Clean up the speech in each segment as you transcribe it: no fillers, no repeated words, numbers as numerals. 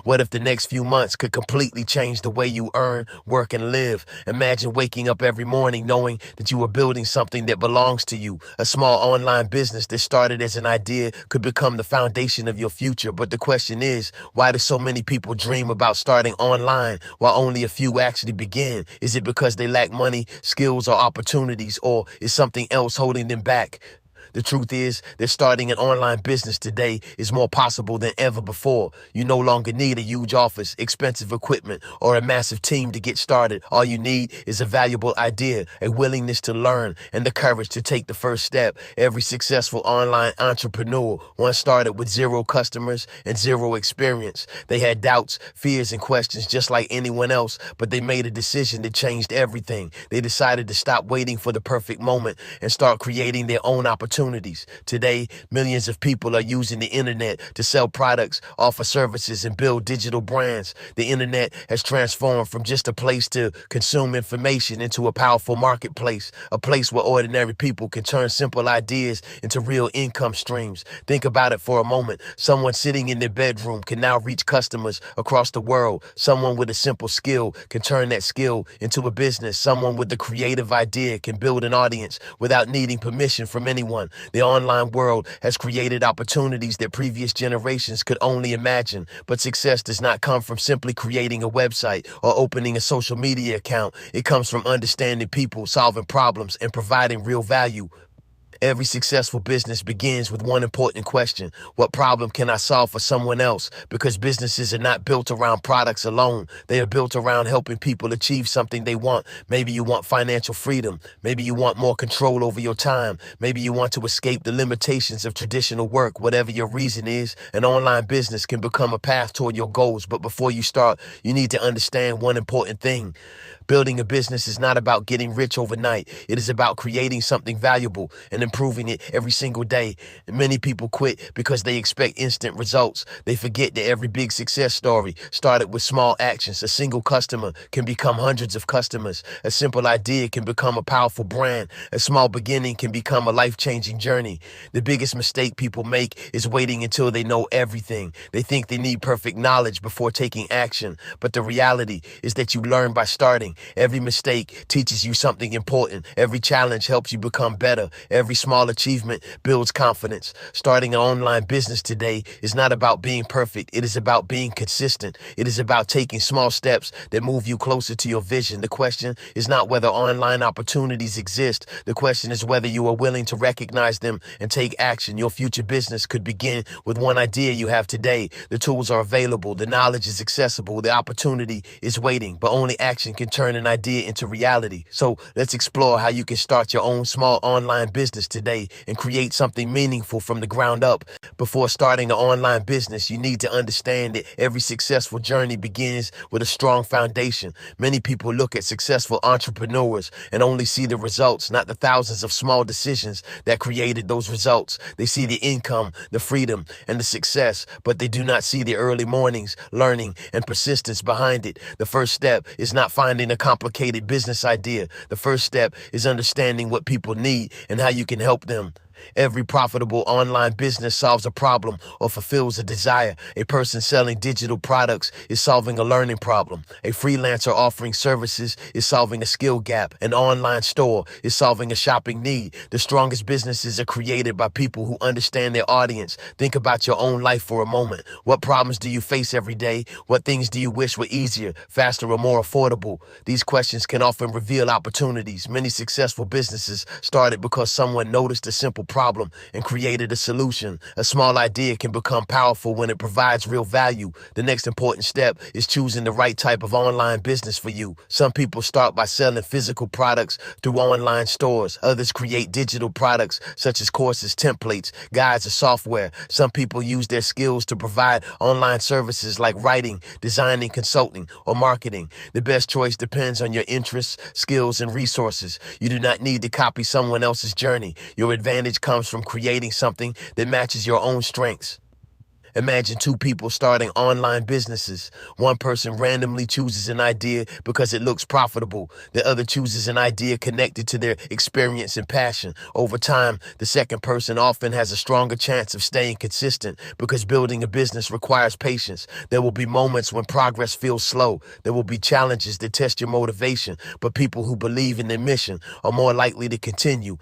What if the next few months could completely change the way you earn, work, and live? Imagine waking up every morning knowing that you are building something that belongs to you. A small online business that started as an idea could become the foundation of your future. But the question is, why do so many people dream about starting online while only a few actually begin? Is it because they lack money, skills, or opportunities, or is something else holding them back? The truth is that starting an online business today is more possible than ever before. You no longer need a huge office, expensive equipment, or a massive team to get started. All you need is a valuable idea, a willingness to learn, and the courage to take the first step. Every successful online entrepreneur once started with zero customers and zero experience. They had doubts, fears, and questions just like anyone else, but they made a decision that changed everything. They decided to stop waiting for the perfect moment and start creating their own opportunities. Today, millions of people are using the internet to sell products, offer services, and build digital brands. The internet has transformed from just a place to consume information into a powerful marketplace, a place where ordinary people can turn simple ideas into real income streams. Think about it for a moment. Someone sitting in their bedroom can now reach customers across the world. Someone with a simple skill can turn that skill into a business. Someone with a creative idea can build an audience without needing permission from anyone. The online world has created opportunities that previous generations could only imagine, but success does not come from simply creating a website or opening a social media account. It comes from understanding people, solving problems, and providing real value. Every successful business begins with one important question: what problem can I solve for someone else? Because businesses are not built around products alone. They are built around helping people achieve something they want. Maybe you want financial freedom. Maybe you want more control over your time. Maybe you want to escape the limitations of traditional work. Whatever your reason is, an online business can become a path toward your goals. But before you start, you need to understand one important thing. Building a business is not about getting rich overnight. It is about creating something valuable and improving it every single day. And many people quit because they expect instant results. They forget that every big success story started with small actions. A single customer can become hundreds of customers. A simple idea can become a powerful brand. A small beginning can become a life-changing journey. The biggest mistake people make is waiting until they know everything. They think they need perfect knowledge before taking action. But the reality is that you learn by starting. Every mistake teaches you something important. Every challenge helps you become better. Every small achievement builds confidence. Starting an online business today is not about being perfect. It is about being consistent. It is about taking small steps that move you closer to your vision. The question is not whether online opportunities exist. The question is whether you are willing to recognize them and take action. Your future business could begin with one idea you have today. The tools are available. The knowledge is accessible. The opportunity is waiting, but only action can turn an idea into reality. So let's explore how you can start your own small online business today and create something meaningful from the ground up. Before starting an online business, you need to understand that every successful journey begins with a strong foundation. Many people look at successful entrepreneurs and only see the results, not the thousands of small decisions that created those results. They see the income, the freedom, and the success, but they do not see the early mornings, learning, and persistence behind it. The first step is not finding a complicated business idea. The first step is understanding what people need and how you can help them. Every profitable online business solves a problem or fulfills a desire. A person selling digital products is solving a learning problem. A freelancer offering services is solving a skill gap. An online store is solving a shopping need. The strongest businesses are created by people who understand their audience. Think about your own life for a moment. What problems do you face every day? What things do you wish were easier, faster, or more affordable? These questions can often reveal opportunities. Many successful businesses started because someone noticed a simple problem and created a solution. A small idea can become powerful when it provides real value. The next important step is choosing the right type of online business for you. Some people start by selling physical products through online stores. Others create digital products such as courses, templates, guides, or software. Some people use their skills to provide online services like writing, designing, consulting, or marketing. The best choice depends on your interests, skills, and resources. You do not need to copy someone else's journey. Your advantage comes from creating something that matches your own strengths. Imagine two people starting online businesses. One person randomly chooses an idea because it looks profitable. The other chooses an idea connected to their experience and passion. Over time, the second person often has a stronger chance of staying consistent because building a business requires patience. There will be moments when progress feels slow. There will be challenges that test your motivation, but people who believe in their mission are more likely to continue.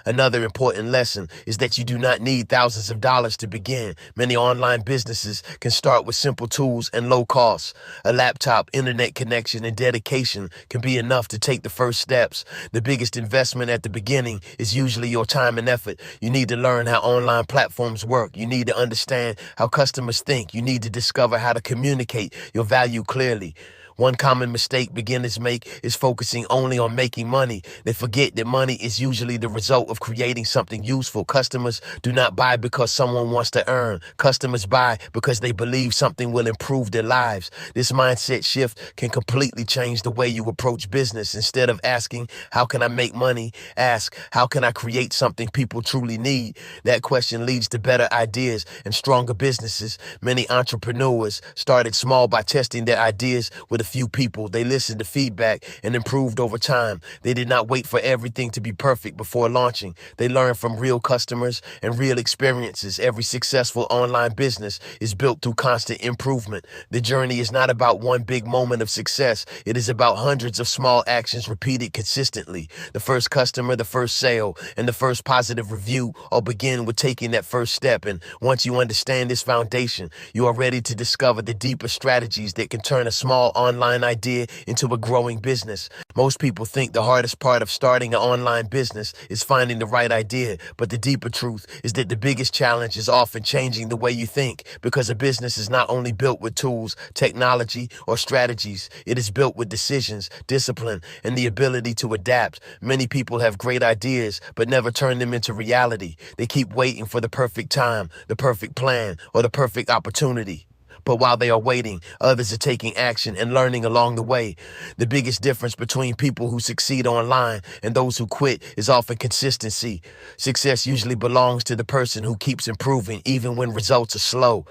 Another important lesson is that you do not need thousands of dollars to begin. Many online businesses can start with simple tools and low costs. A laptop, internet connection, and dedication can be enough to take the first steps. The biggest investment at the beginning is usually your time and effort. You need to learn how online platforms work. You need to understand how customers think. You need to discover how to communicate your value clearly. One common mistake beginners make is focusing only on making money. They forget that money is usually the result of creating something useful. Customers do not buy because someone wants to earn. Customers buy because they believe something will improve their lives. This mindset shift can completely change the way you approach business. Instead of asking, how can I make money? Ask, how can I create something people truly need? That question leads to better ideas and stronger businesses. Many entrepreneurs started small by testing their ideas with a few people. They listened to feedback and improved over time. They did not wait for everything to be perfect before launching. They learned from real customers and real experiences. Every successful online business is built through constant improvement. The journey is not about one big moment of success. It is about hundreds of small actions repeated consistently. The first customer, the first sale, and the first positive review all begin with taking that first step. And once you understand this foundation, you are ready to discover the deeper strategies that can turn a small online idea into a growing business. Most people think the hardest part of starting an online business is finding the right idea, but the deeper truth is that the biggest challenge is often changing the way you think, because a business is not only built with tools, technology, or strategies. It is built with decisions, discipline, and the ability to adapt. Many people have great ideas, but never turn them into reality. They keep waiting for the perfect time, the perfect plan, or the perfect opportunity. But while they are waiting, others are taking action and learning along the way. The biggest difference between people who succeed online and those who quit is often consistency. Success usually belongs to the person who keeps improving even when results are slow.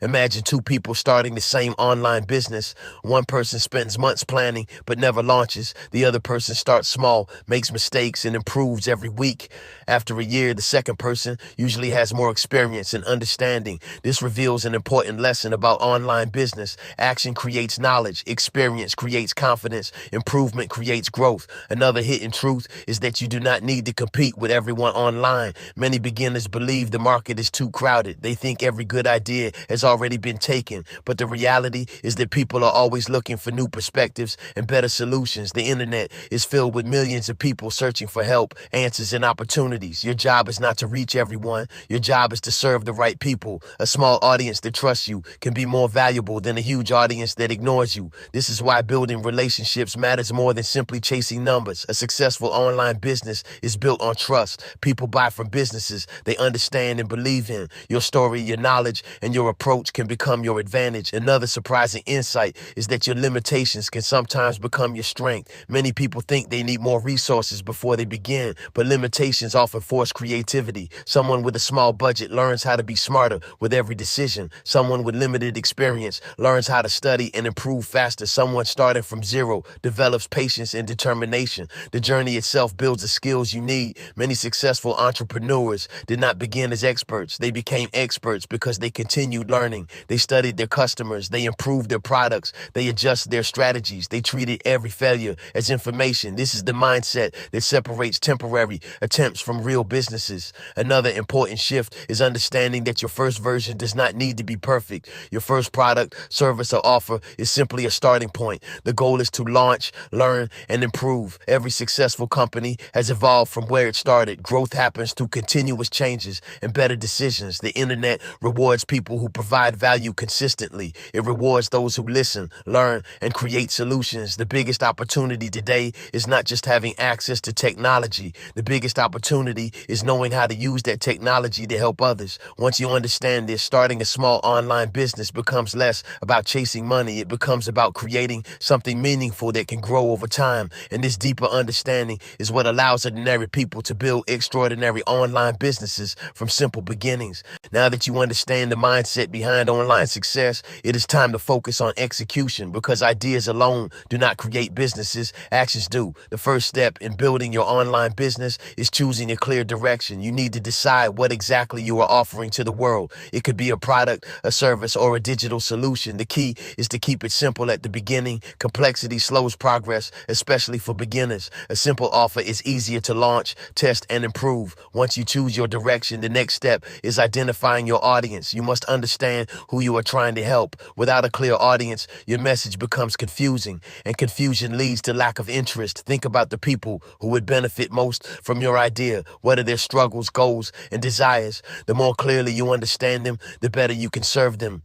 Imagine two people starting the same online business. One person spends months planning but never launches. The other person starts small, makes mistakes, and improves every week. After a year, the second person usually has more experience and understanding. This reveals an important lesson about online business. Action creates knowledge, experience creates confidence, improvement creates growth. Another hidden truth is that you do not need to compete with everyone online. Many beginners believe the market is too crowded. They think every good idea has already been taken, but the reality is that people are always looking for new perspectives and better solutions. The internet is filled with millions of people searching for help, answers, and opportunities. Your job is not to reach everyone. Your job is to serve the right people. A small audience that trusts you can be more valuable than a huge audience that ignores you. This is why building relationships matters more than simply chasing numbers. A successful online business is built on trust. People buy from businesses they understand and believe in. Your story, your knowledge, and your approach can become your advantage. Another surprising insight is that your limitations can sometimes become your strength. Many people think they need more resources before they begin, but limitations often force creativity. Someone with a small budget learns how to be smarter with every decision. Someone with limited experience learns how to study and improve faster. Someone starting from zero develops patience and determination. The journey itself builds the skills you need. Many successful entrepreneurs did not begin as experts. They became experts because they continued learning. They studied their customers. They improved their products. They adjusted their strategies. They treated every failure as information. This is the mindset that separates temporary attempts from real businesses. Another important shift is understanding that your first version does not need to be perfect. Your first product, service, or offer is simply a starting point. The goal is to launch, learn, and improve. Every successful company has evolved from where it started. Growth happens through continuous changes and better decisions. The internet rewards people who provide provide value consistently. It rewards those who listen, learn, and create solutions. The biggest opportunity today is not just having access to technology. The biggest opportunity is knowing how to use that technology to help others. Once you understand this, starting a small online business becomes less about chasing money. It becomes about creating something meaningful that can grow over time. And this deeper understanding is what allows ordinary people to build extraordinary online businesses from simple beginnings. Now that you understand the mindset behind online success, it is time to focus on execution, because ideas alone do not create businesses, actions do. The first step in building your online business is choosing a clear direction. You need to decide what exactly you are offering to the world. It could be a product, a service, or a digital solution. The key is to keep it simple at the beginning. Complexity slows progress, especially for beginners. A simple offer is easier to launch, test, and improve. Once you choose your direction, the next step is identifying your audience. You must understand who you are trying to help. Without a clear audience, your message becomes confusing, and confusion leads to lack of interest. Think about the people who would benefit most from your idea. What are their struggles, goals, and desires? The more clearly you understand them, the better you can serve them.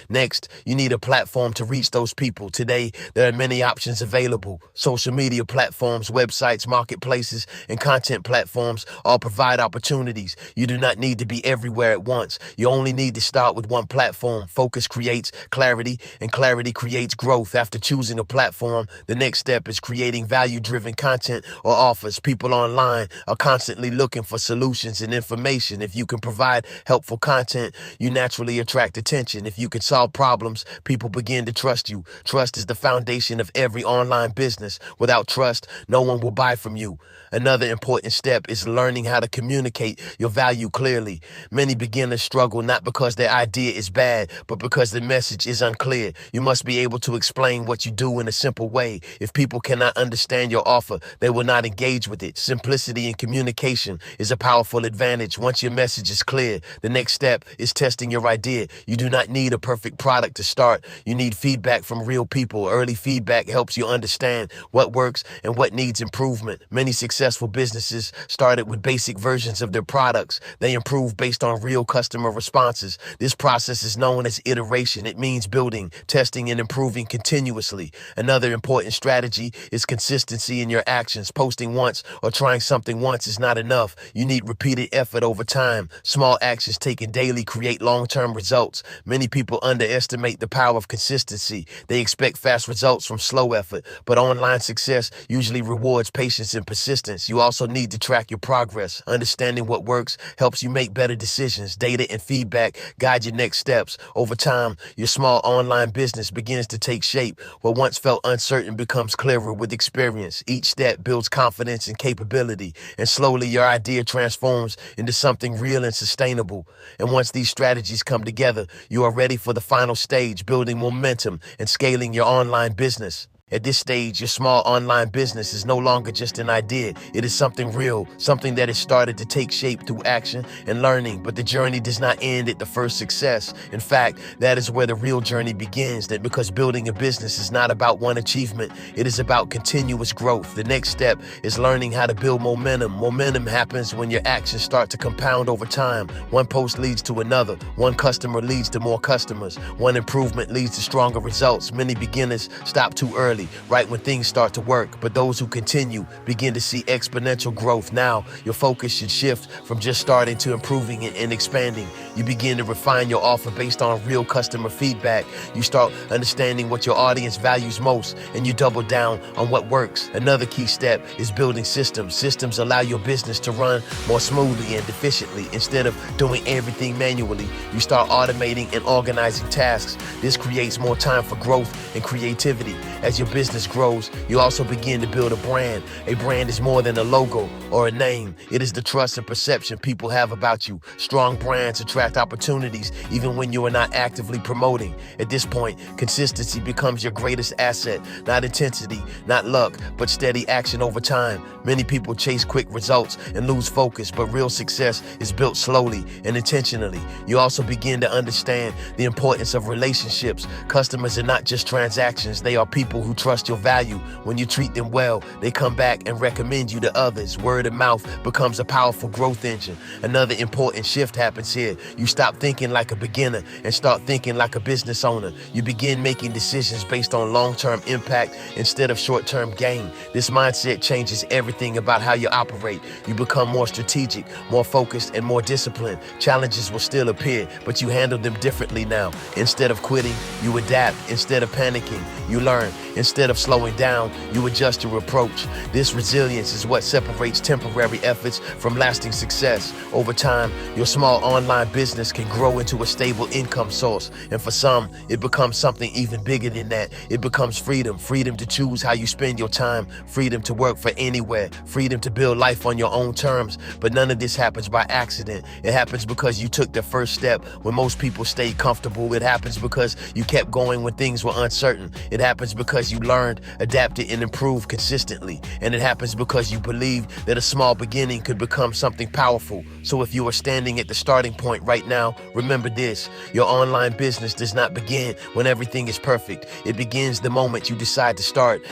Next, you need a platform to reach those people. Today, there are many options available. Social media platforms, websites, marketplaces, and content platforms all provide opportunities. You do not need to be everywhere at once. You only need to start with one platform. Focus creates clarity, and clarity creates growth. After choosing a platform, the next step is creating value-driven content or offers. People online are constantly looking for solutions and information. If you can provide helpful content, you naturally attract attention. If you can solve problems, people begin to trust you. Trust is the foundation of every online business. Without trust, no one will buy from you. Another important step is learning how to communicate your value clearly. Many beginners struggle not because their idea is bad, but because the message is unclear. You must be able to explain what you do in a simple way. If people cannot understand your offer, they will not engage with it. Simplicity in communication is a powerful advantage. Once your message is clear, the next step is testing your idea. You do not need a perfect product to start. You need feedback from real people. Early feedback helps you understand what works and what needs improvement. Many successful businesses started with basic versions of their products. They improved based on real customer responses. This process is known as iteration. It means building, testing, and improving continuously. Another important strategy is consistency in your actions. Posting once or trying something once is not enough. You need repeated effort over time. Small actions taken daily create long-term results. Many people underestimate the power of consistency. They expect fast results from slow effort, but online success usually rewards patience and persistence. You also need to track your progress. Understanding what works helps you make better decisions. Data and feedback guide your next steps. Over time, your small online business begins to take shape. What once felt uncertain becomes clearer with experience. Each step builds confidence and capability, and slowly your idea transforms into something real and sustainable. And once these strategies come together, you are ready for the final stage, building momentum and scaling your online business. At this stage, your small online business is no longer just an idea. It is something real, something that has started to take shape through action and learning. But the journey does not end at the first success. In fact, that is where the real journey begins. That because building a business is not about one achievement, it is about continuous growth. The next step is learning how to build momentum. Momentum happens when your actions start to compound over time. One post leads to another. One customer leads to more customers. One improvement leads to stronger results. Many beginners stop too early, right when things start to work, but those who continue begin to see exponential growth. Now, your focus should shift from just starting to improving and expanding. You begin to refine your offer based on real customer feedback. You start understanding what your audience values most, and you double down on what works. Another key step is building systems. Systems allow your business to run more smoothly and efficiently. Instead of doing everything manually, you start automating and organizing tasks. This creates more time for growth and creativity. As your business grows, you also begin to build a brand. A brand is more than a logo or a name. It is the trust and perception people have about you. Strong brands attract opportunities even when you are not actively promoting. At this point, consistency becomes your greatest asset. Not intensity, not luck, but steady action over time. Many people chase quick results and lose focus, but real success is built slowly and intentionally. You also begin to understand the importance of relationships. Customers are not just transactions. transactions. They are people who trust your value. When you treat them well, they come back and recommend you to others. Word of mouth becomes a powerful growth engine. Another important shift happens here. You stop thinking like a beginner and start thinking like a business owner. You begin making decisions based on long-term impact instead of short-term gain. This mindset changes everything about how you operate. You become more strategic, more focused, and more disciplined. Challenges will still appear, but you handle them differently now. Instead of quitting, you adapt. Instead of panicking, you learn. Instead of slowing down, you adjust your approach. This resilience is what separates temporary efforts from lasting success. Over time, your small online business can grow into a stable income source. And for some, it becomes something even bigger than that. It becomes freedom. Freedom to choose how you spend your time. Freedom to work for anywhere. Freedom to build life on your own terms. But none of this happens by accident. It happens because you took the first step when most people stayed comfortable. It happens because you kept going when things were uncertain. It happens because you learned, adapted, and improved consistently. And it happens because you believed that a small beginning could become something powerful. So if you are standing at the starting point right now, remember this: your online business does not begin when everything is perfect. It begins the moment you decide to start.